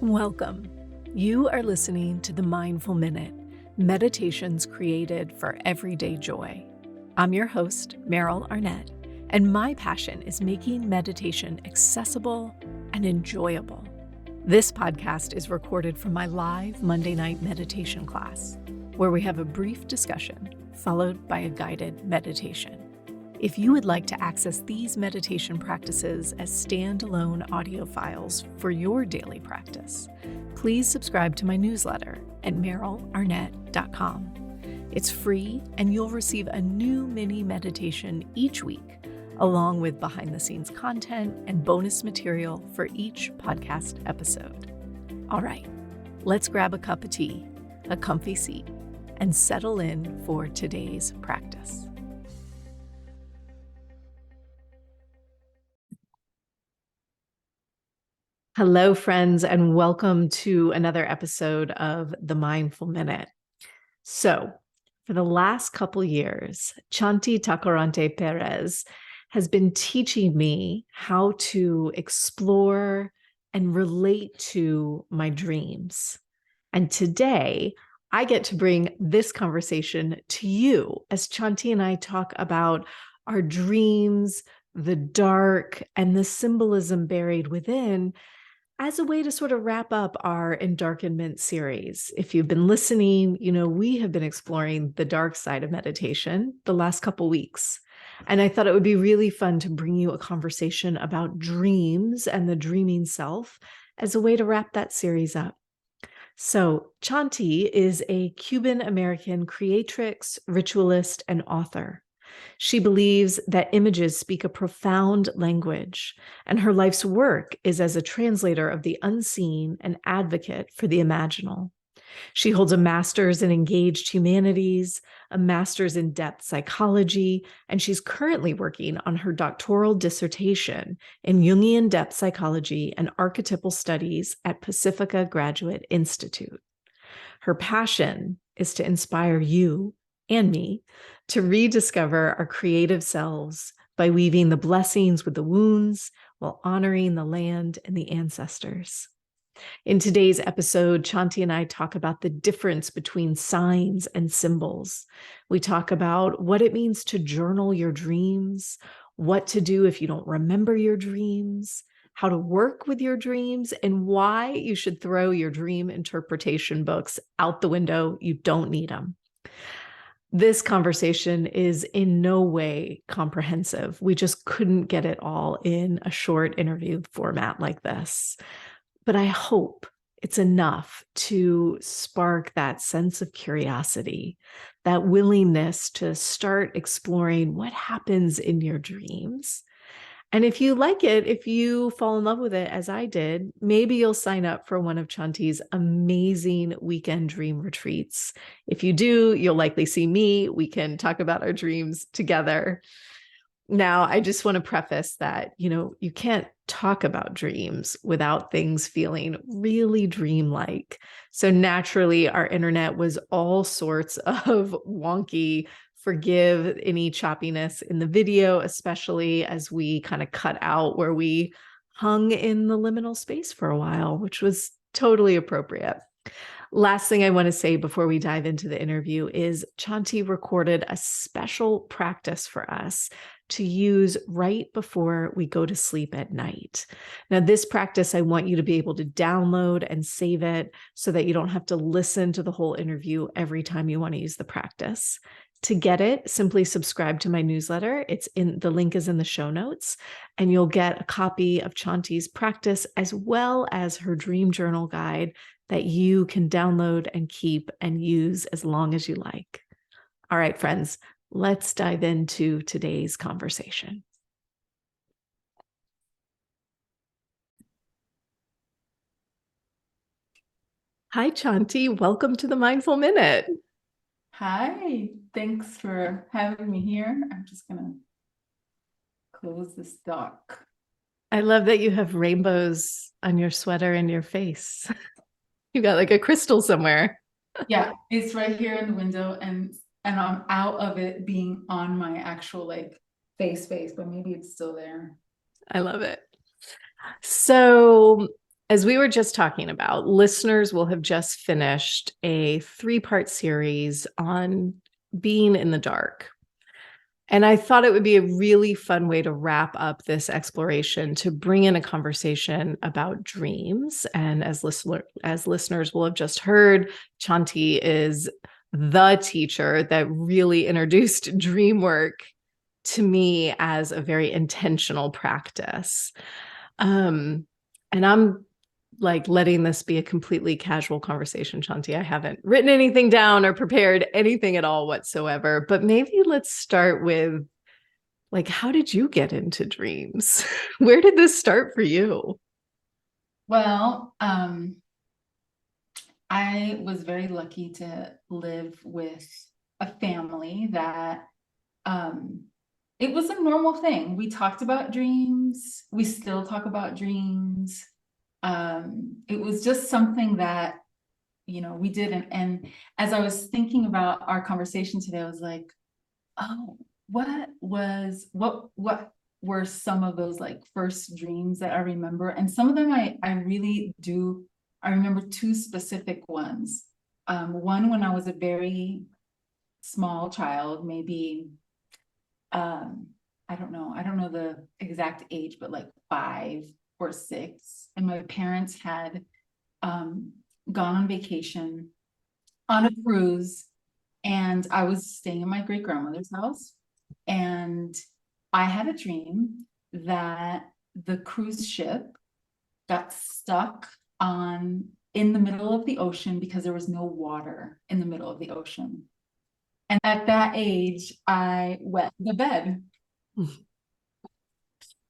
Welcome. You are listening to the Mindful Minute, meditations created for everyday joy. I'm your host, Meryl Arnett, and my passion is making meditation accessible and enjoyable. This podcast is recorded from my live Monday night meditation class, where we have a brief discussion followed by a guided meditation. If you would like to access these meditation practices as standalone audio files for your daily practice, please subscribe to my newsletter at merylarnett.com. It's free, and you'll receive a new mini meditation each week, along with behind-the-scenes content and bonus material for each podcast episode. All right, let's grab a cup of tea, a comfy seat, and settle in for today's practice. Hello, friends, and welcome to another episode of the Mindful Minute. So, for the last couple years, Chanti Tacoronte Perez has been teaching me how to explore and relate to my dreams. And today, I get to bring this conversation to you as Chanti and I talk about our dreams, the dark, and the symbolism buried within, as a way to sort of wrap up our Endarkenment series. If you've been listening, you know, we have been exploring the dark side of meditation the last couple weeks. And I thought it would be really fun to bring you a conversation about dreams and the dreaming self as a way to wrap that series up. So Chanti is a Cuban-American creatrix, ritualist, and author. She believes that images speak a profound language, and her life's work is as a translator of the unseen and advocate for the imaginal. She holds a master's in Engaged Humanities, a master's in depth psychology, and she's currently working on her doctoral dissertation in Jungian depth psychology and archetypal studies at Pacifica Graduate Institute. Her passion is to inspire you and me to rediscover our creative selves by weaving the blessings with the wounds while honoring the land and the ancestors. In today's episode, Chanti and I talk about the difference between signs and symbols. We talk about what it means to journal your dreams, what to do if you don't remember your dreams, how to work with your dreams, and why you should throw your dream interpretation books out the window. You don't need them. This conversation is in no way comprehensive. We just couldn't get it all in a short interview format like this. But I hope it's enough to spark that sense of curiosity, that willingness to start exploring what happens in your dreams. And if you like it, if you fall in love with it as I did, maybe you'll sign up for one of Chanti's amazing weekend dream retreats. If you do, you'll likely see me. We can talk about our dreams together. Now, I just want to preface that, you can't talk about dreams without things feeling really dreamlike. So naturally, our internet was all sorts of wonky. Forgive any choppiness in the video, especially as we kind of cut out where we hung in the liminal space for a while, which was totally appropriate. Last thing I want to say before we dive into the interview is Chanti recorded a special practice for us to use right before we go to sleep at night. Now, this practice, I want you to be able to download and save it so that you don't have to listen to the whole interview every time you want to use the practice. To get it, simply subscribe to my newsletter. The link is in the show notes, and you'll get a copy of Chanti's practice as well as her dream journal guide that you can download and keep and use as long as you like. All right, friends, let's dive into today's conversation. Hi, Chanti. Welcome to the Mindful Minute. Hi, thanks for having me here. I'm just gonna close this dock. I love that you have rainbows on your sweater and your face. You got like a crystal somewhere. Yeah, it's right here in the window, and I'm out of it being on my actual face, but maybe it's still there. I love it. So As we were just talking about, listeners will have just finished a 3-part series on being in the dark. And I thought it would be a really fun way to wrap up this exploration to bring in a conversation about dreams. And as listeners will have just heard, Chanti is the teacher that really introduced dream work to me as a very intentional practice. And I'm like letting this be a completely casual conversation, Chanti. I haven't written anything down or prepared anything at all whatsoever, but maybe let's start with, like, how did you get into dreams? Where did this start for you? Well, I was very lucky to live with a family that it was a normal thing. We talked about dreams. We still talk about dreams. It was just something that, we did. And as I was thinking about our conversation today, I was like, oh, what were some of those like first dreams that I remember? And some of them I really do. I remember 2 specific ones. One when I was a very small child, maybe I don't know the exact age, but like 5 or 6. And my parents had gone on vacation on a cruise, and I was staying in my great grandmother's house. And I had a dream that the cruise ship got stuck in the middle of the ocean because there was no water in the middle of the ocean. And at that age, I wet the bed.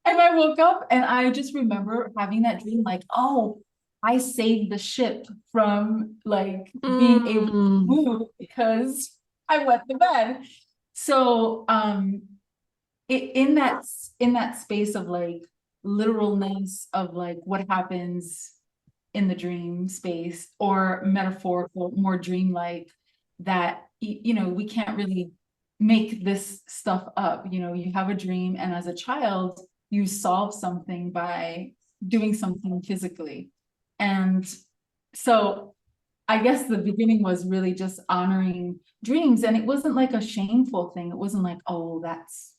And I woke up and I just remember having that dream, like, oh, I saved the ship from like being able to move because I wet the bed. So in that space of like literalness of like what happens in the dream space, or metaphorical, more dreamlike, that we can't really make this stuff up. You have a dream, and as a child you solve something by doing something physically. And so I guess the beginning was really just honoring dreams. And it wasn't like a shameful thing. It wasn't like, oh, that's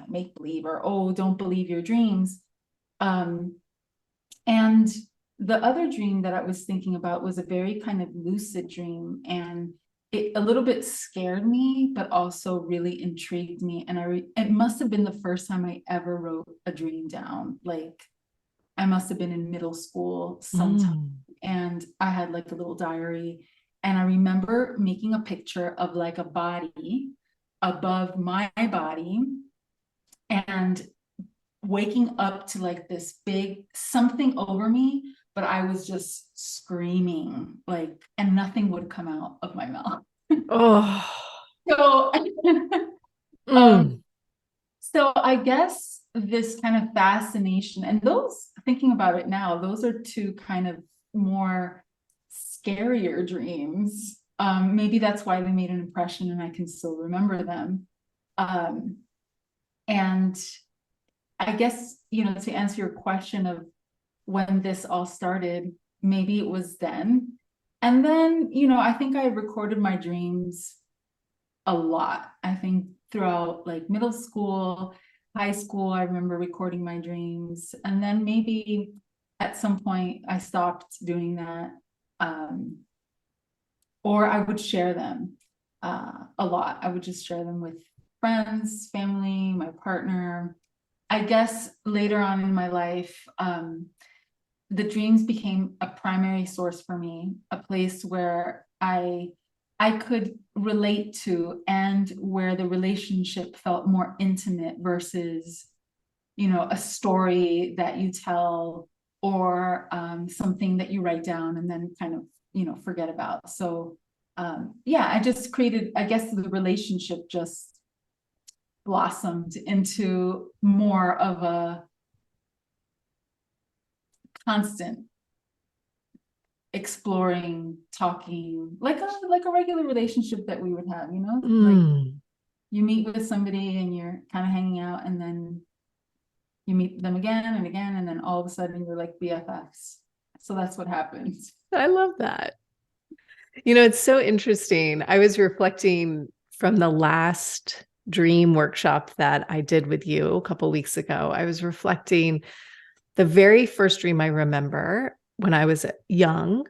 make believe, or oh, don't believe your dreams. And the other dream that I was thinking about was a very kind of lucid dream, and it a little bit scared me, but also really intrigued me. And it must have been the first time I ever wrote a dream down. Like, I must have been in middle school sometime, and I had like a little diary, and I remember making a picture of like a body above my body, and waking up to like this big something over me, but I was just screaming, like, and nothing would come out of my mouth. Oh. So Mm. so I guess this kind of fascination, and those, thinking about it now, those are 2 kind of more scarier dreams. Maybe that's why they made an impression and I can still remember them. And I guess, to answer your question of when this all started, maybe it was then. And then, I think I recorded my dreams a lot. I think throughout like middle school, high school, I remember recording my dreams. And then maybe at some point I stopped doing that. Or I would share them a lot. I would just share them with friends, family, my partner. I guess later on in my life, the dreams became a primary source for me, a place where I could relate to, and where the relationship felt more intimate versus, a story that you tell, or something that you write down and then kind of, forget about. So yeah, I just created, I guess the relationship just blossomed into more of a constant exploring, talking, like a regular relationship that we would have, like you meet with somebody and you're kind of hanging out, and then you meet them again and again, and then all of a sudden you're like BFFs. So that's what happens. I love that. It's so interesting. I was reflecting from the last dream workshop that I did with you a couple of weeks ago. I was reflecting the very first dream I remember when I was young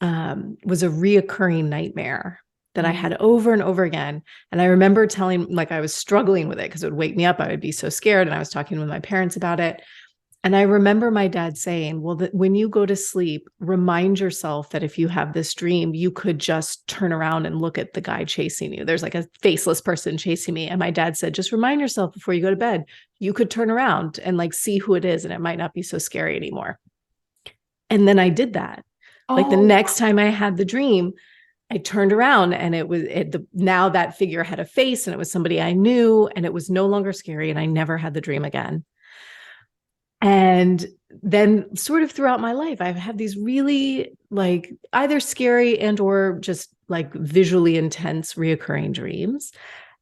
was a reoccurring nightmare that I had over and over again. And I remember telling, like, I was struggling with it because it would wake me up. I would be so scared. And I was talking with my parents about it. And I remember my dad saying, well, when you go to sleep, remind yourself that if you have this dream, you could just turn around and look at the guy chasing you. There's like a faceless person chasing me. And my dad said, just remind yourself before you go to bed, you could turn around and like see who it is. And it might not be so scary anymore. And then I did that. Like the next time I had the dream, I turned around and now that figure had a face and it was somebody I knew and it was no longer scary. And I never had the dream again. And then sort of throughout my life, I've had these really like either scary and or just like visually intense reoccurring dreams.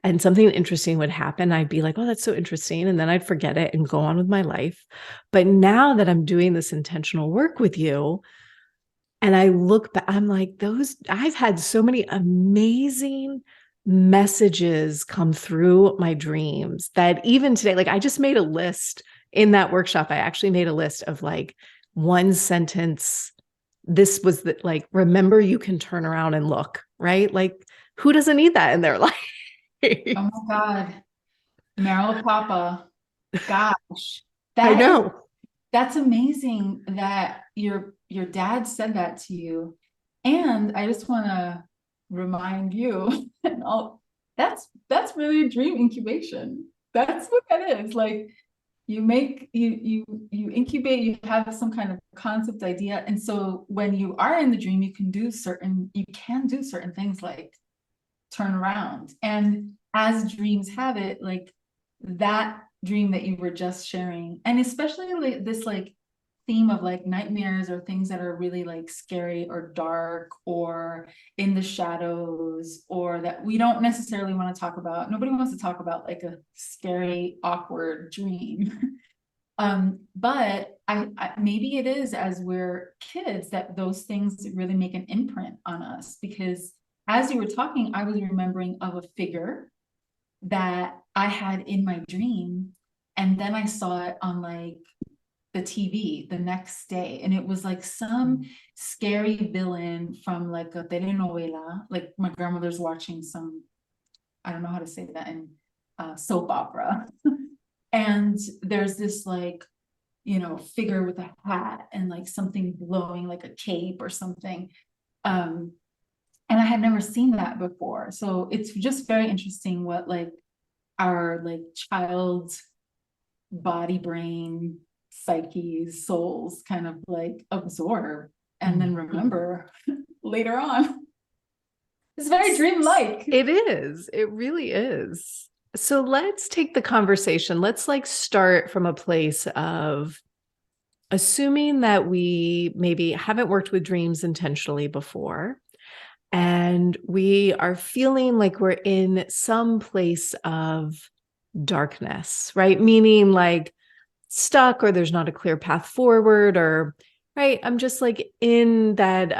And something interesting would happen. I'd be like, oh, that's so interesting. And then I'd forget it and go on with my life. But now that I'm doing this intentional work with you, and I look back, I'm like, I've had so many amazing messages come through my dreams that even today, like I just made a list in that workshop. I actually made a list of like one sentence. This was like, remember, you can turn around and look, right? Like, who doesn't need that in their life? Oh my God. Meryl Papa. Gosh. I know. That's amazing that your dad said that to you. And I just want to remind you, that's really dream incubation. That's what that is. Like you incubate, you have some kind of concept idea. And so when you are in the dream, you can do certain things like turn around. And as dreams have it, like that dream that you were just sharing, and especially like this like theme of like nightmares or things that are really like scary or dark or in the shadows, or that we don't necessarily want to talk about. Nobody wants to talk about like a scary, awkward dream. But I maybe it is as we're kids that those things really make an imprint on us, because as you were talking, I was remembering of a figure that I had in my dream. And then I saw it on like the TV the next day. And it was like some scary villain from like a telenovela. Like my grandmother's watching some, I don't know how to say that, in soap opera. And there's this like, figure with a hat and like something blowing like a cape or something. And I had never seen that before. So it's just very interesting what like our like child's body, brain, psyches, souls kind of like absorb and then remember later on. It's very dreamlike. It is. It really is. So let's take the conversation. Let's like start from a place of assuming that we maybe haven't worked with dreams intentionally before. And we are feeling like we're in some place of darkness, right? Meaning like stuck, or there's not a clear path forward, or right. I'm just like in that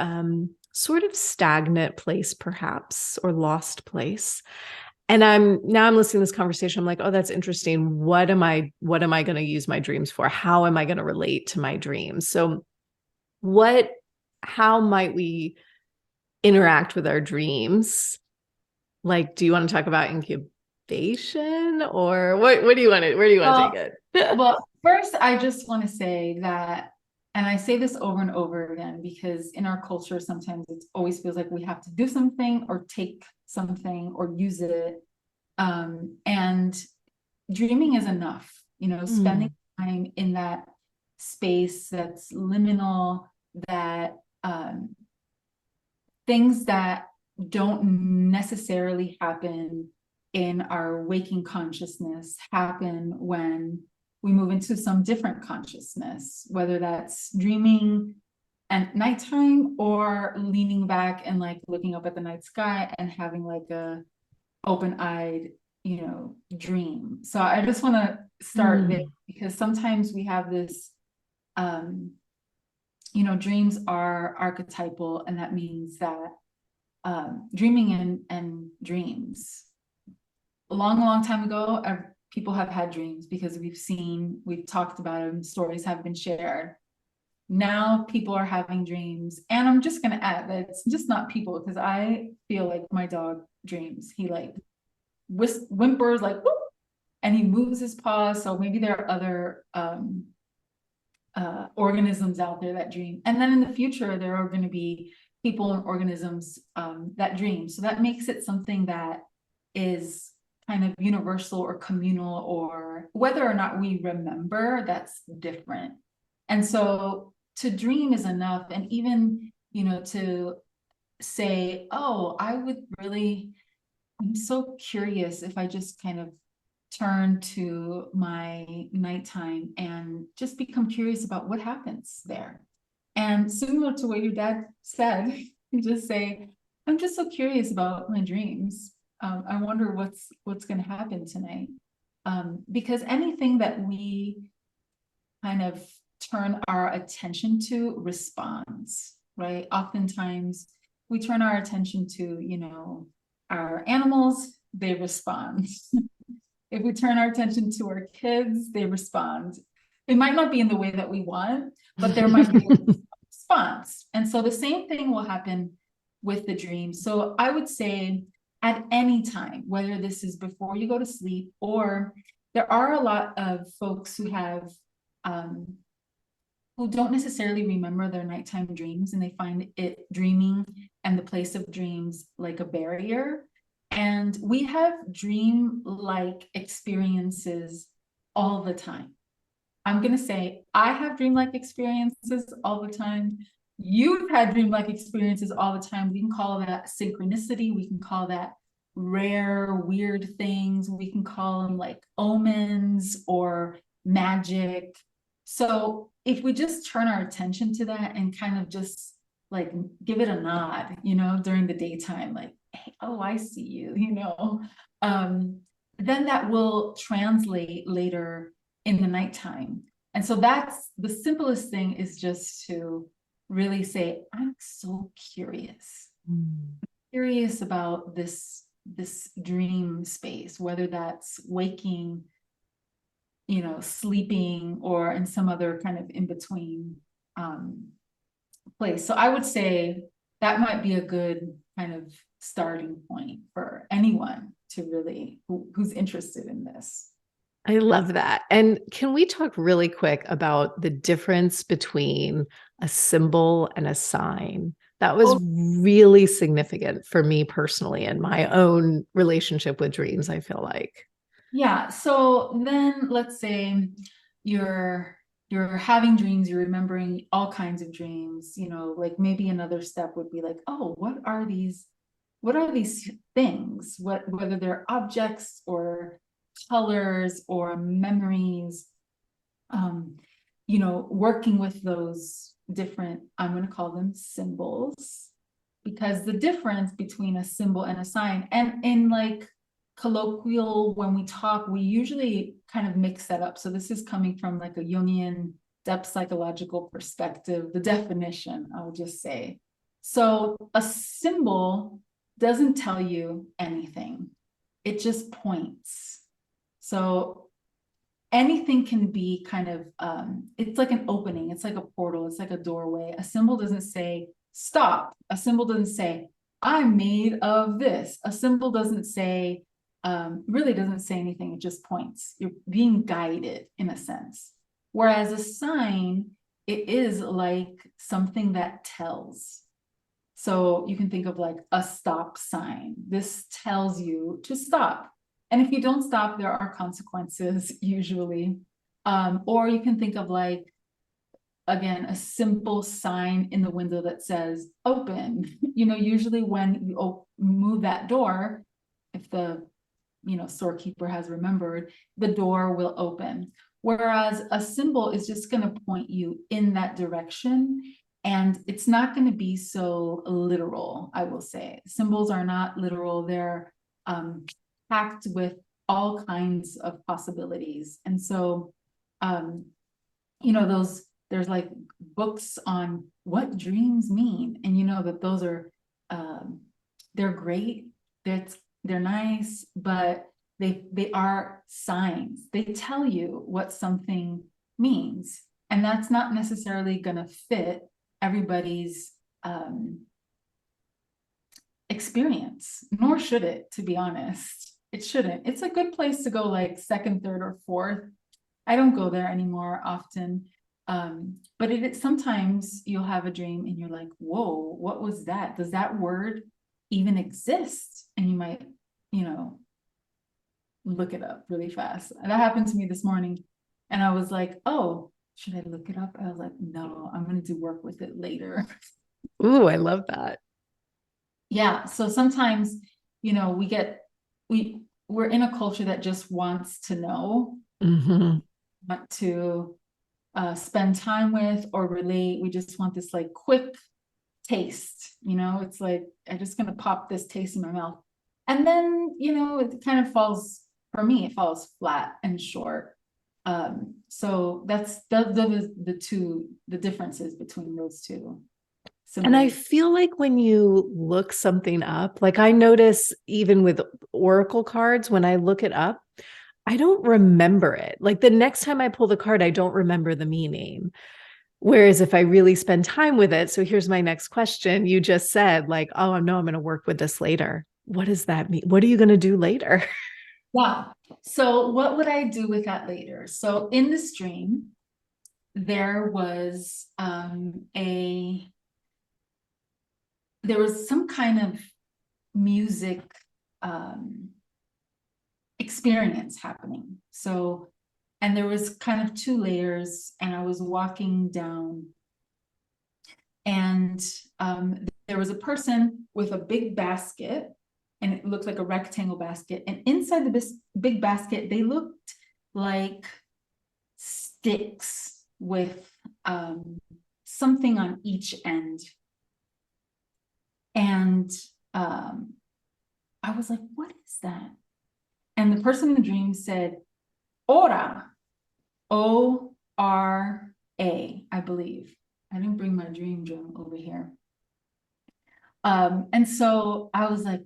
sort of stagnant place, perhaps, or lost place. And I'm listening to this conversation. I'm like, oh, that's interesting. What am I going to use my dreams for? How am I going to relate to my dreams? So how might we interact with our dreams? Like, do you want to talk about incubation, or what do you want to, where do you want to take it? Well, first, I just want to say that, and I say this over and over again, because in our culture, sometimes it always feels like we have to do something or take something or use it. And dreaming is enough, spending time in that space that's liminal, that things that don't necessarily happen in our waking consciousness happen when we move into some different consciousness, whether that's dreaming at nighttime or leaning back and like looking up at the night sky and having like a open-eyed, dream. So I just want to start there, because sometimes we have this dreams are archetypal, and that means that dreaming and dreams, a long time ago, people have had dreams because we've talked about them, stories have been shared. Now people are having dreams, and I'm just going to add that it's just not people, because I feel like my dog dreams. He like whimpers like whoop, and he moves his paws. So maybe there are other organisms out there that dream, and then in the future there are going to be people and organisms that dream. So that makes it something that is kind of universal or communal, or whether or not we remember, that's different. And so to dream is enough. And even, to say, oh, I'm so curious if I just kind of turn to my nighttime and just become curious about what happens there. And similar to what your dad said, just say, I'm just so curious about my dreams. I wonder what's going to happen tonight. Because anything that we kind of turn our attention to responds, right? Oftentimes we turn our attention to, our animals, they respond. If we turn our attention to our kids, they respond. It might not be in the way that we want, but there might be a response. And so the same thing will happen with the dream. So I would say at any time, whether this is before you go to sleep, or there are a lot of folks who have who don't necessarily remember their nighttime dreams, and they find it dreaming and the place of dreams like a barrier. And we have dream-like experiences all the time. I'm going to say, I have dream-like experiences all the time. You've had dream-like experiences all the time. We can call that synchronicity. We can call that rare, weird things. We can call them like omens or magic. So if we just turn our attention to that and kind of just like give it a nod, during the daytime, like, hey, oh, I see you, then that will translate later in the nighttime. And so that's the simplest thing, is just to really say, I'm so curious, curious about this dream space, whether that's waking, sleeping, or in some other kind of in between place. So I would say that might be a good kind of starting point for anyone to really who's interested in this. I love that. And can we talk really quick about the difference between a symbol and a sign? That was really significant for me personally in my own relationship with dreams, I feel like. Yeah. So then let's say you're having dreams, you're remembering all kinds of dreams, like maybe another step would be like, oh, what are these things? Whether they're objects or colors or memories, working with those different, I'm going to call them symbols, because the difference between a symbol and a sign, and in like colloquial, when we talk, we usually kind of mix that up. So this is coming from like a Jungian depth psychological perspective, the definition, I would just say. So a symbol doesn't tell you anything. It just points. So anything can be kind of, it's like an opening. It's like a portal. It's like a doorway. A symbol doesn't say stop. A symbol doesn't say I'm made of this. A symbol doesn't say, really doesn't say anything. It just points. You're being guided in a sense. Whereas a sign, it is like something that tells. So you can think of like a stop sign. This tells you to stop. And if you don't stop, there are consequences usually. Or you can think of like, again, a simple sign in the window that says open. Usually when you move that door, if the storekeeper has remembered, the door will open. Whereas a symbol is just going to point you in that direction. And it's not going to be so literal, I will say. Symbols are not literal. They're packed with all kinds of possibilities. And so, there's like books on what dreams mean. And you know that those are, they're great, they're nice, but they are signs. They tell you what something means. And that's not necessarily going to fit everybody's experience, nor should it, to be honest. It shouldn't. It's a good place to go like second, third, or fourth. I don't go there anymore often. But sometimes you'll have a dream and you're like, whoa, what was that? Does that word even exist? And you might, look it up really fast. And that happened to me this morning. And I was like, oh, should I look it up? I was like, no, I'm going to do work with it later. Ooh, I love that. Yeah. So sometimes, we're in a culture that just wants to know, want to spend time with or relate. We just want this like quick taste, it's like, I'm just going to pop this taste in my mouth. And then, it kind of falls, for me, it falls flat and short. So that's the differences between those two. And I feel like when you look something up, like I notice even with oracle cards, when I look it up, I don't remember it. Like the next time I pull the card, I don't remember the meaning. Whereas if I really spend time with it, so here's my next question. You just said like, oh, no, I'm going to work with this later. What does that mean? What are you going to do later? Yeah. So what would I do with that later? So in this dream, there was some kind of music experience happening. So, and there was kind of two layers, and I was walking down, and there was a person with a big basket, and it looked like a rectangle basket. And inside the big basket, they looked like sticks with something on each end. And I was like, what is that? And the person in the dream said, Ora, O-R-A, I believe. I didn't bring my dream journal over here. And so I was like,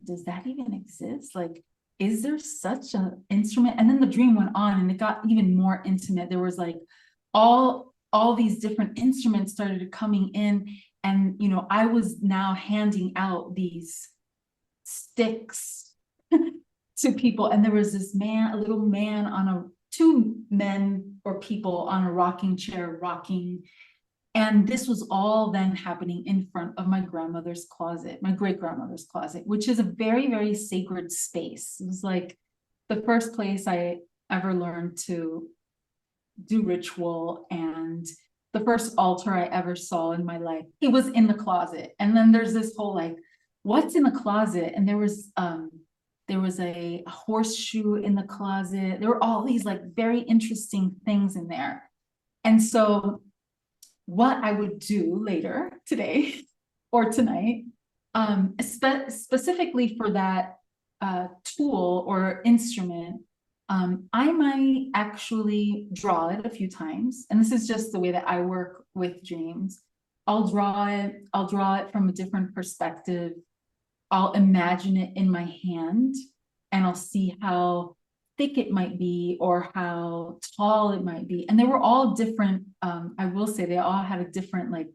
does that even exist? Like, is there such an instrument? And then the dream went on and it got even more intimate. There was like all these different instruments started coming in. And, I was now handing out these sticks to people. And there was this man, a little man two men or people on a rocking chair rocking. And this was all then happening in front of my grandmother's closet, my great-grandmother's closet, which is a very, very sacred space. It was like the first place I ever learned to do ritual, and the first altar I ever saw in my life. It was in the closet. And then there's this whole like, what's in the closet? And there was a horseshoe in the closet. There were all these like very interesting things in there. And so what I would do later today or tonight, specifically for that tool or instrument, I might actually draw it a few times. And this is just the way that I work with dreams. I'll draw it from a different perspective. I'll imagine it in my hand, and I'll see how thick it might be or how tall it might be. And they were all different. I will say they all had a different, like,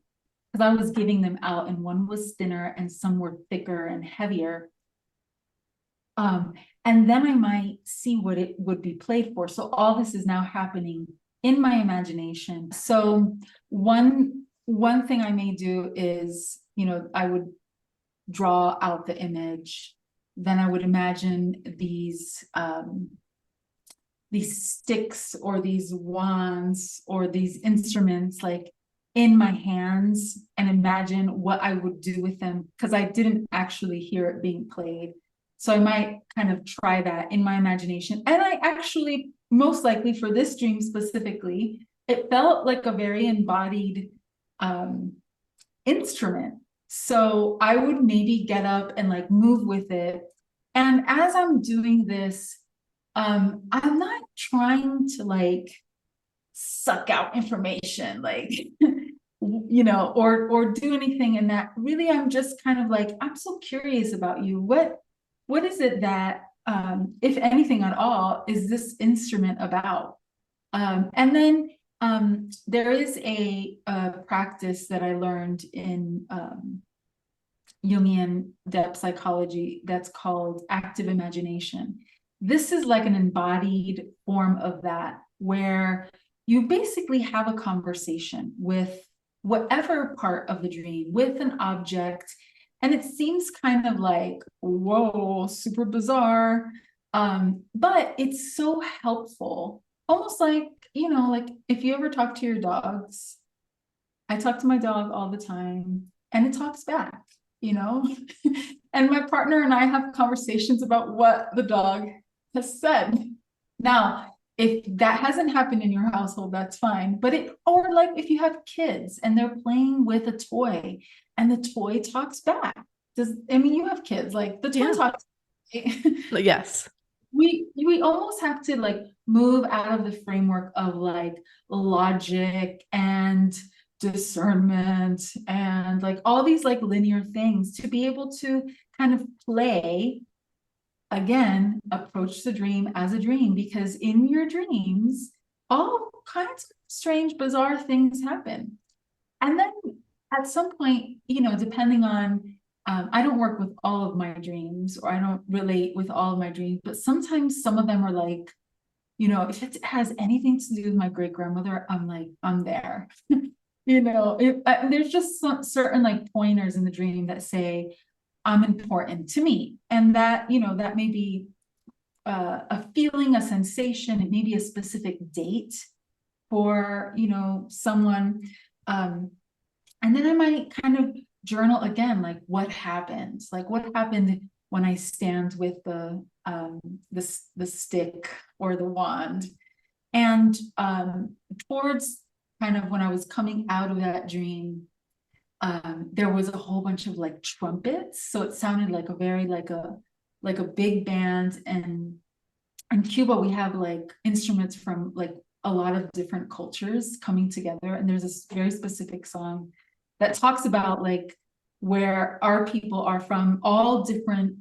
because I was giving them out, and one was thinner and some were thicker and heavier. And then I might see what it would be played for. So all this is now happening in my imagination. So one thing I may do is, I would draw out the image. Then I would imagine these sticks or these wands or these instruments like in my hands, and imagine what I would do with them, because I didn't actually hear it being played. So I might kind of try that in my imagination. And I actually, most likely for this dream specifically, it felt like a very embodied instrument. So I would maybe get up and like move with it. And as I'm doing this, I'm not trying to like suck out information, like, or do anything in that. Really, I'm just kind of like, I'm so curious about you. What is it that, if anything at all, is this instrument about? And then there is a practice that I learned in Jungian depth psychology that's called active imagination. This is like an embodied form of that, where you basically have a conversation with whatever part of the dream, with an object. And it seems kind of like, whoa, super bizarre. But it's so helpful. Almost like, like if you ever talk to your dogs, I talk to my dog all the time and it talks back, you know? And my partner and I have conversations about what the dog has said. Now, if that hasn't happened in your household, that's fine. But or like if you have kids and they're playing with a toy and the toy talks back. You have kids, like the toy talks. Yes. We almost have to like move out of the framework of like logic and discernment and like all these like linear things to be able to kind of play again, approach the dream as a dream, because in your dreams all kinds of strange, bizarre things happen. And then at some point, depending on I don't work with all of my dreams, or I don't relate with all of my dreams, but sometimes some of them are like, if it has anything to do with my great grandmother, I'm like, I'm there. There's just some certain like pointers in the dream that say, I'm important to me. And that, that may be a feeling, a sensation, it may be a specific date for, someone. And then I might kind of journal again, like what happened when I stand with the stick or the wand. And towards kind of when I was coming out of that dream, there was a whole bunch of like trumpets. So it sounded like a very like a big band. And in Cuba, we have like instruments from like a lot of different cultures coming together. And there's this very specific song that talks about like where our people are from, all different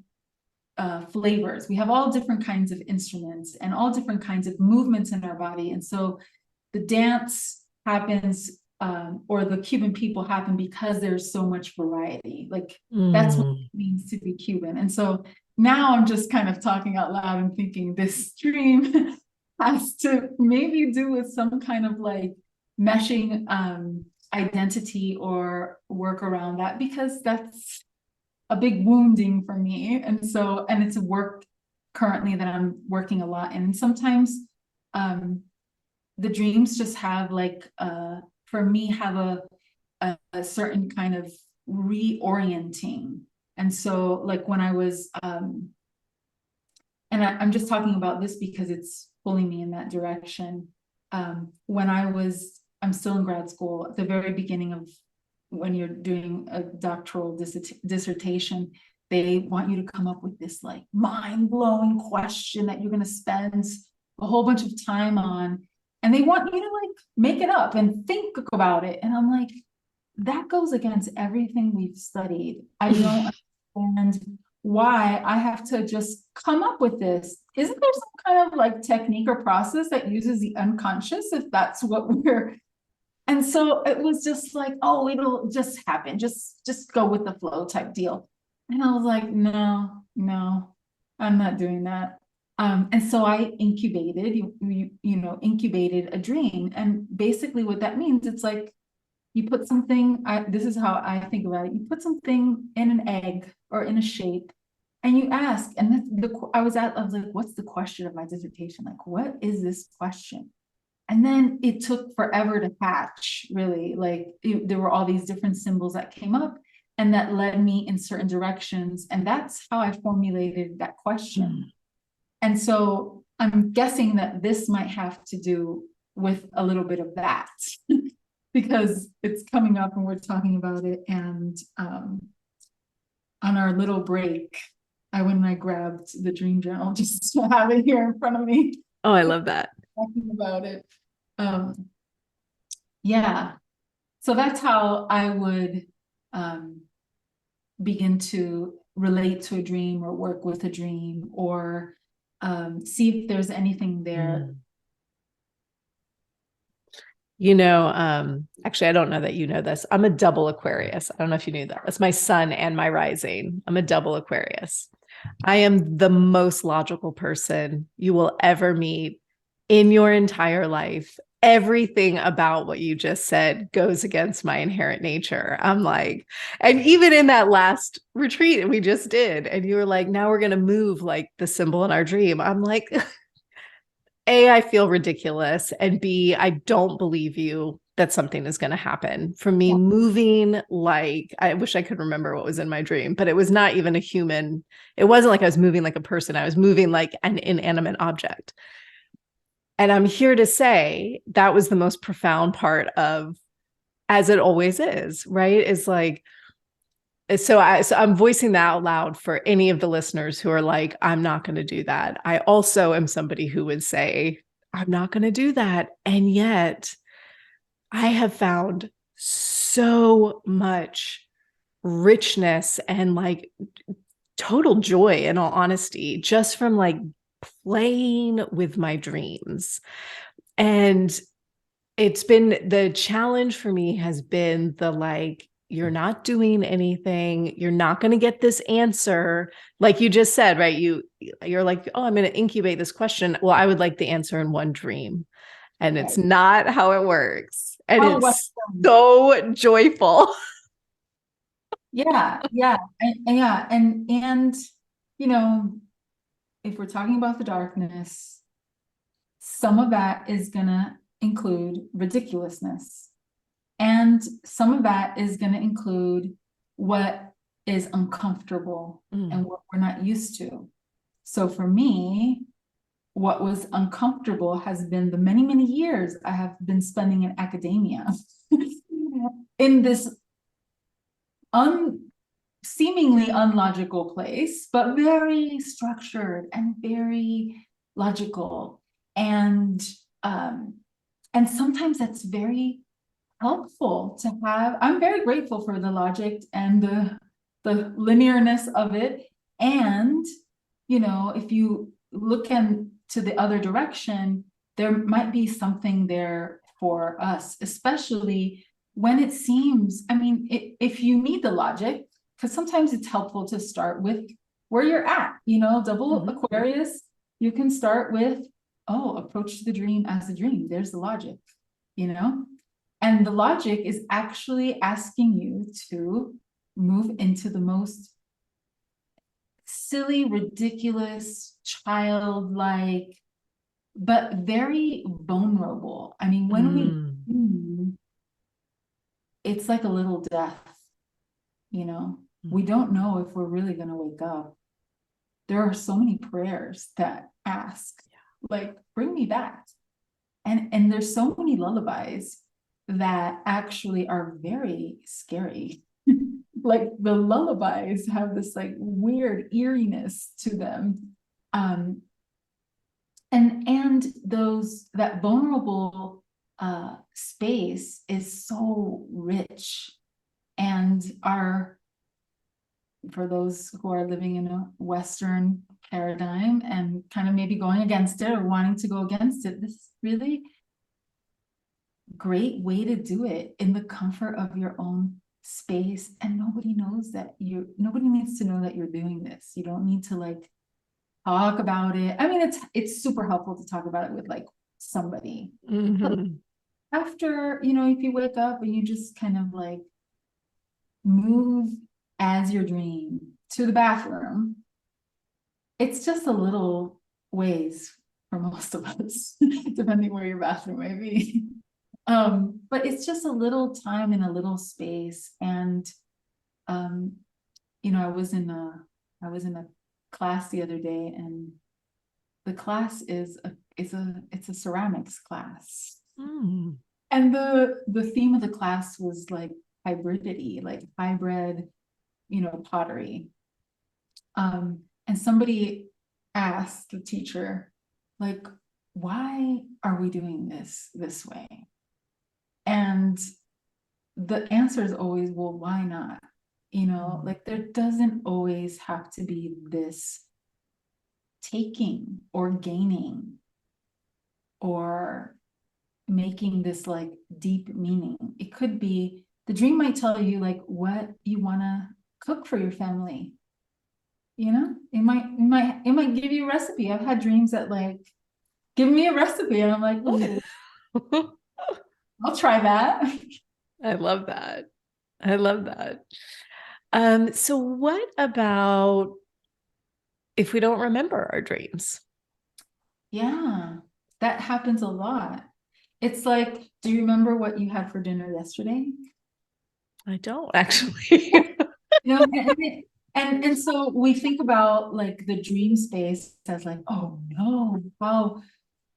flavors. We have all different kinds of instruments and all different kinds of movements in our body. And so the dance happens, or the Cuban people happen because there's so much variety. Like that's what it means to be Cuban. And so now I'm just kind of talking out loud and thinking this dream has to maybe do with some kind of like meshing identity or work around that, because that's a big wounding for me. And it's a work currently that I'm working a lot in. And sometimes the dreams just have like for me have a certain kind of reorienting. And so like when I was and I'm just talking about this because it's pulling me in that direction. When I'm still in grad school, at the very beginning of when you're doing a doctoral dissertation, they want you to come up with this like mind-blowing question that you're going to spend a whole bunch of time on. And they want you to like make it up and think about it. And I'm like, that goes against everything we've studied. I don't understand why I have to just come up with this. Isn't there some kind of like technique or process that uses the unconscious, if that's what we're... And so it was just like, oh, it'll just happen. Just go with the flow type deal. And I was like, no, I'm not doing that. And so I incubated, incubated a dream. And basically what that means, it's like you put something, this is how I think about it. You put something in an egg or in a shape and you ask, and I was like, what's the question of my dissertation? Like, what is this question? And then it took forever to hatch, really. Like there were all these different symbols that came up and that led me in certain directions. And that's how I formulated that question. And so I'm guessing that this might have to do with a little bit of that because it's coming up and we're talking about it. And on our little break, I went and I grabbed the dream journal just to have it here in front of me. Oh, I love that. Talking about it. Yeah. So that's how I would begin to relate to a dream or work with a dream, or see if there's anything there. Actually, I don't know that you know this. I'm a double Aquarius. I don't know if you knew that. That's my sun and my rising. I'm a double Aquarius. I am the most logical person you will ever meet in your entire life. Everything about what you just said goes against my inherent nature. I'm like, and even in that last retreat we just did, and you were like, now we're going to move like the symbol in our dream. I'm like, A, I feel ridiculous, and B, I don't believe you that something is going to happen. For me, moving, like, I wish I could remember what was in my dream, but it was not even a human. It wasn't like I was moving like a person. I was moving like an inanimate object. And I'm here to say that was the most profound part of, as it always is, right? Is like, so I'm voicing that out loud for any of the listeners who are like, I'm not going to do that. I also am somebody who would say, I'm not going to do that. And yet I have found so much richness and like total joy, in all honesty, just from like playing with my dreams. And it's been, the challenge for me has been the like, you're not doing anything. You're not going to get this answer. Like you just said, right? You're like, oh, I'm going to incubate this question. Well, I would like the answer in one dream. And it's not how it works. And it's so joyful. Yeah. And if we're talking about the darkness, some of that is gonna include ridiculousness. And some of that is gonna include what is uncomfortable and what we're not used to. So for me, what was uncomfortable has been the many, many years I have been spending in academia in this seemingly unlogical place, but very structured and very logical. And sometimes that's very helpful to have. I'm very grateful for the logic and the linearness of it. And, if you look into the other direction, there might be something there for us, especially when it seems, if you need the logic, because sometimes it's helpful to start with where you're at, double Aquarius, you can start with, approach the dream as a dream. There's the logic, and the logic is actually asking you to move into the most silly, ridiculous, childlike, but very vulnerable. When we it's like a little death, we don't know if we're really going to wake up. There are so many prayers that ask, like, bring me back. And there's so many lullabies that actually are very scary. Like the lullabies have this like weird eeriness to them. And that vulnerable space is so rich. And for those who are living in a Western paradigm and kind of maybe going against it or wanting to go against it, this is really great way to do it in the comfort of your own space. And nobody needs to know that you're doing this. You don't need to like talk about it. It's super helpful to talk about it with like somebody. After, if you wake up and you just kind of like move as your dream to the bathroom, it's just a little ways for most of us, depending where your bathroom may be. But it's just a little time in a little space. And I was in a class the other day, and the class is a ceramics class. And the theme of the class was like hybridity, like hybrid, pottery. And somebody asked the teacher, like, why are we doing this way? And the answer is always, well, why not? You know, like there doesn't always have to be this taking or gaining or making this like deep meaning. It could be the dream might tell you like what you want to cook for your family. You know, it might give you a recipe. I've had dreams that like give me a recipe, and I'm like, oh, I'll try that. I love that. I love that. So what about if we don't remember our dreams? Yeah, that happens a lot. It's like, do you remember what you had for dinner yesterday? I don't actually. You know, and so we think about like the dream space as like, oh no, how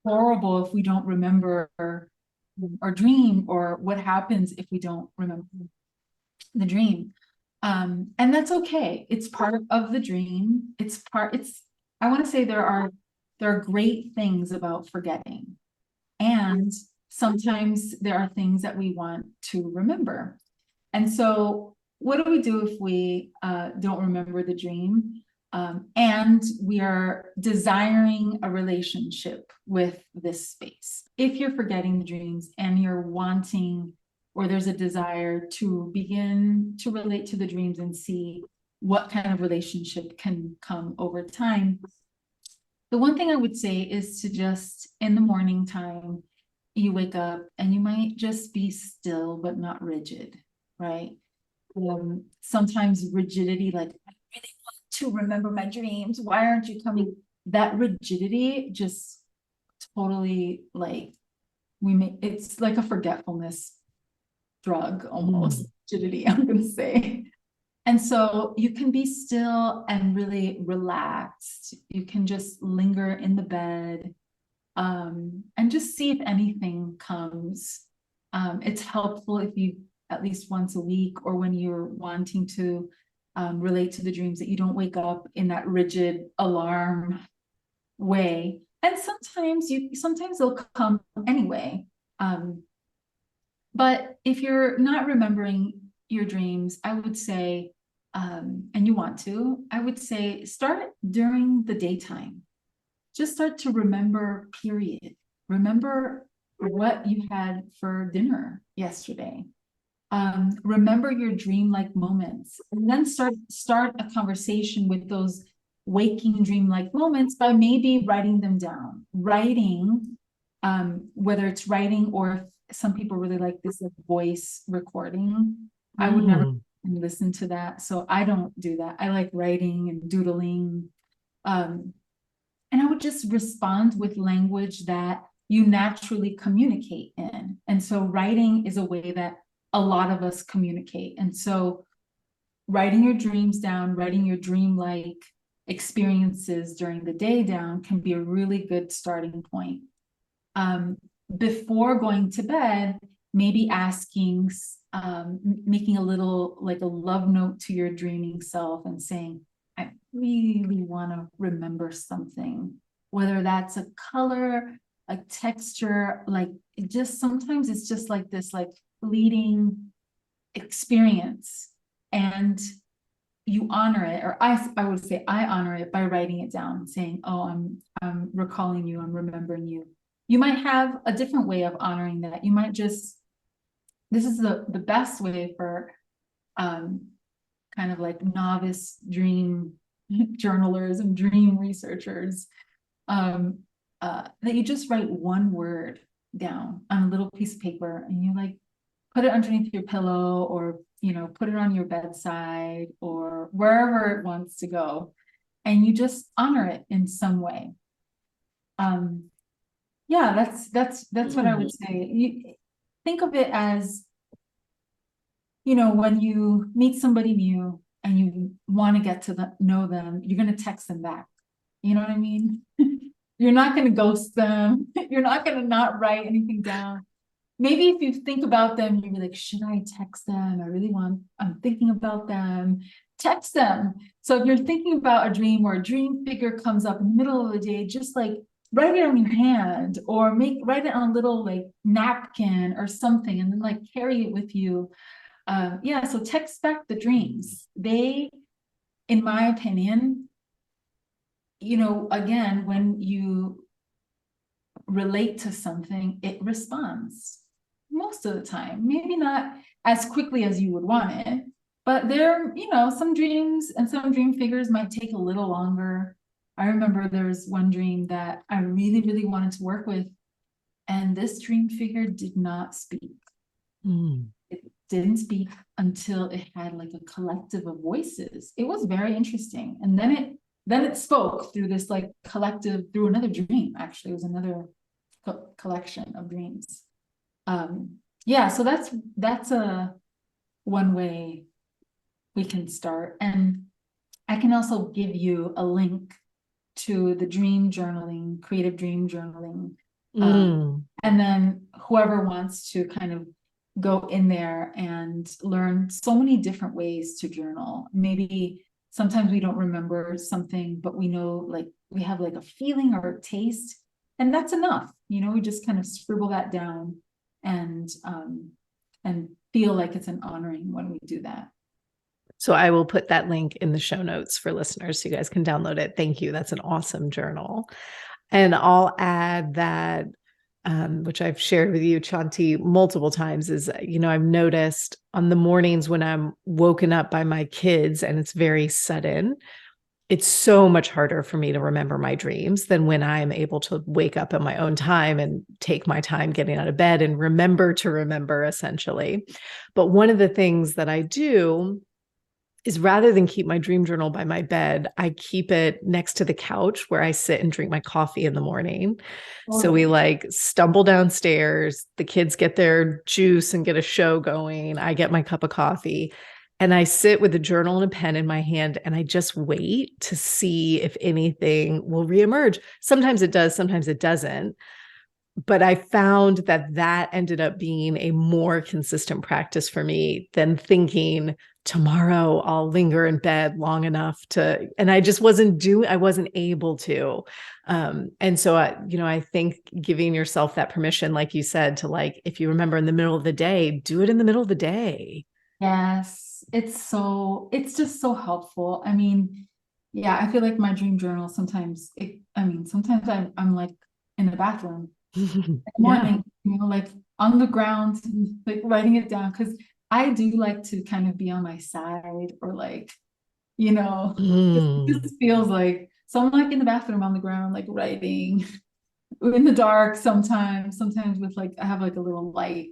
horrible if we don't remember our dream, or what happens if we don't remember the dream. And that's okay. It's part of the dream. I want to say there are great things about forgetting. And sometimes there are things that we want to remember. And so what do we do if we don't remember the dream? And we are desiring a relationship with this space. If you're forgetting the dreams and you're wanting, or there's a desire to begin to relate to the dreams and see what kind of relationship can come over time, the one thing I would say is to just in the morning time, you wake up and you might just be still but not rigid, right? Sometimes rigidity, like I really want to remember my dreams. Why aren't you coming? That rigidity just totally like it's like a forgetfulness drug almost. Rigidity, I'm gonna say. And so you can be still and really relaxed. You can just linger in the bed, and just see if anything comes. It's helpful if you at least once a week, or when you're wanting to relate to the dreams, that you don't wake up in that rigid alarm way. And sometimes they'll come anyway. But if you're not remembering your dreams, I would say, and you want to, I would say start during the daytime. Just start to remember, period. Remember what you had for dinner yesterday. Remember your dreamlike moments, and then start a conversation with those waking dreamlike moments by maybe writing them down. Writing, whether it's writing, or if some people really like this like voice recording. I would never listen to that, so I don't do that. I like writing and doodling. And I would just respond with language that you naturally communicate in. And so writing is a way that a lot of us communicate. And so writing your dreams down, writing your dream-like experiences during the day down can be a really good starting point. Before going to bed, maybe asking, making a little like a love note to your dreaming self and saying, I really want to remember something, whether that's a color, a texture, like sometimes it's just like this like fleeting experience, and you honor it, or I would say I honor it by writing it down, saying, oh, I'm recalling you, I'm remembering you. You might have a different way of honoring that. You might just, this is the best way for kind of like novice dream journalers and dream researchers, that you just write one word down on a little piece of paper, and you like put it underneath your pillow, or put it on your bedside, or wherever it wants to go, and you just honor it in some way. Yeah, that's what I would say. You think of it as, when you meet somebody new and you want to get to know them, you're going to text them back. You know what I mean? You're not going to ghost them. You're not going to not write anything down. Maybe if you think about them, you'll be like, should I text them? I'm thinking about them. Text them. So if you're thinking about a dream, or a dream figure comes up in the middle of the day, just like write it on your hand, or write it on a little like napkin or something, and then like carry it with you. Yeah, so text back the dreams. They, in my opinion, again, when you relate to something, it responds most of the time. Maybe not as quickly as you would want it, but there, some dreams and some dream figures might take a little longer. I remember there was one dream that I really, really wanted to work with, and this dream figure did not speak. It didn't speak until it had like a collective of voices. It was very interesting. And then it spoke through this like collective, through another dream. Actually, it was another collection of dreams. Yeah, so that's a one way we can start. And I can also give you a link to the dream journaling, creative dream journaling. And then whoever wants to kind of go in there and learn so many different ways to journal. Maybe sometimes we don't remember something, but we know, like, we have like a feeling or a taste, and that's enough. We just kind of scribble that down and feel like it's an honoring when we do that. So I will put that link in the show notes for listeners so you guys can download it. Thank you. That's an awesome journal. And I'll add that, which I've shared with you, Chanti, multiple times, is, I've noticed on the mornings when I'm woken up by my kids and it's very sudden, it's so much harder for me to remember my dreams than when I'm able to wake up at my own time and take my time getting out of bed and remember to remember, essentially. But one of the things that I do is, rather than keep my dream journal by my bed, I keep it next to the couch where I sit and drink my coffee in the morning. So we like stumble downstairs, the kids get their juice and get a show going. I get my cup of coffee and I sit with a journal and a pen in my hand, and I just wait to see if anything will reemerge. Sometimes it does, sometimes it doesn't. But I found that ended up being a more consistent practice for me than thinking, tomorrow I'll linger in bed long enough to, and I just wasn't able to. And so, I think giving yourself that permission, like you said, to, like, if you remember in the middle of the day, do it in the middle of the day. Yes, it's just so helpful. I mean, yeah, I feel like my dream journal sometimes sometimes I'm like in the bathroom in the morning, like on the ground, like writing it down, because I do like to kind of be on my side, or like, it just feels like, so I'm like in the bathroom on the ground, like writing in the dark sometimes with like, I have like a little light.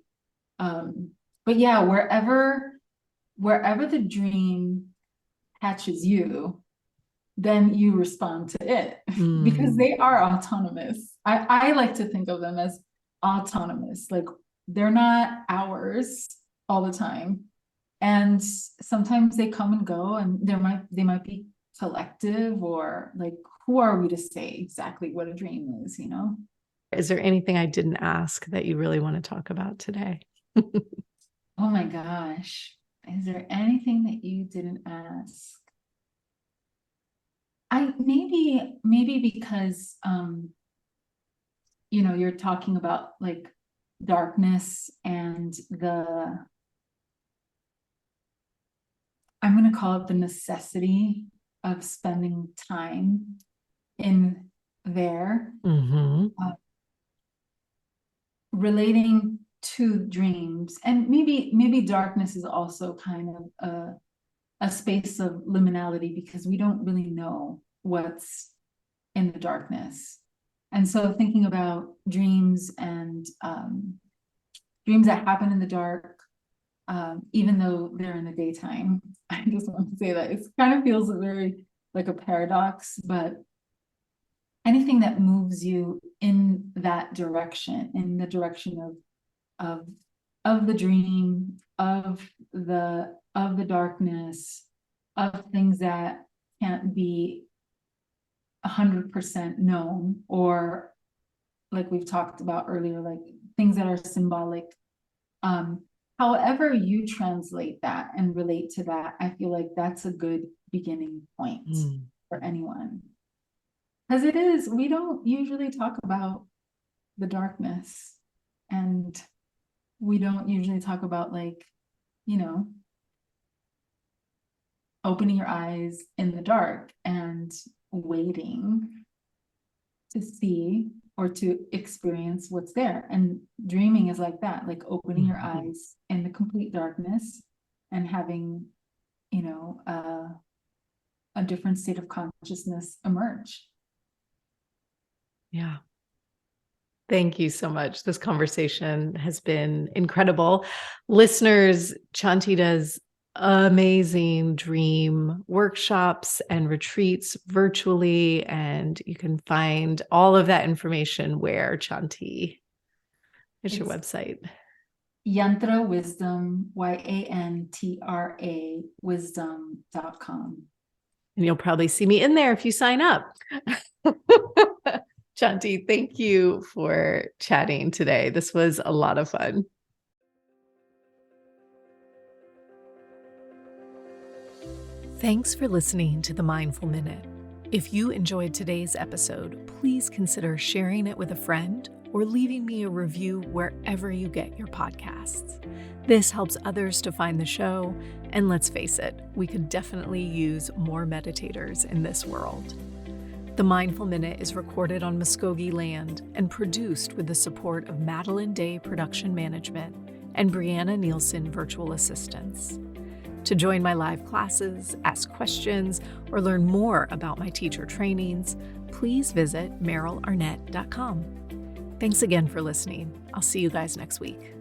But yeah, wherever the dream catches you, then you respond to it because they are autonomous. I like to think of them as autonomous, like they're not ours all the time. And sometimes they come and go, and they might be collective, or like, who are we to say exactly what a dream is, Is there anything I didn't ask that you really want to talk about today? Oh my gosh. Is there anything that you didn't ask? Maybe because you're talking about like darkness and I'm going to call it the necessity of spending time in there, relating to dreams. And maybe darkness is also kind of a space of liminality, because we don't really know what's in the darkness. And so thinking about dreams and dreams that happen in the dark, even though they're in the daytime, I just want to say that it kind of feels very like a paradox, but anything that moves you in that direction, in the direction of the dream, of the darkness, of things that can't be 100% known, or like we've talked about earlier, like things that are symbolic. However you translate that and relate to that, I feel like that's a good beginning point for anyone. Because it is, we don't usually talk about the darkness, and we don't usually talk about, like, you know, opening your eyes in the dark and waiting to see or to experience what's there. And dreaming is like that, like opening your eyes in the complete darkness and having, you know, a different state of consciousness emerge. Yeah. Thank you so much. This conversation has been incredible. Listeners, Chanti does amazing dream workshops and retreats virtually, and you can find all of that information where, Chanti? It's your website. Yantra Wisdom, YANTRA wisdom.com. And you'll probably see me in there if you sign up. Chanti, thank you for chatting today. This was a lot of fun. Thanks for listening to the Mindful Minute. If you enjoyed today's episode, please consider sharing it with a friend or leaving me a review wherever you get your podcasts. This helps others to find the show, and let's face it, we could definitely use more meditators in this world. The Mindful Minute is recorded on Muskogee land and produced with the support of Madeline Day Production Management and Brianna Nielsen Virtual Assistance. To join my live classes, ask questions, or learn more about my teacher trainings, please visit merylarnett.com. Thanks again for listening. I'll see you guys next week.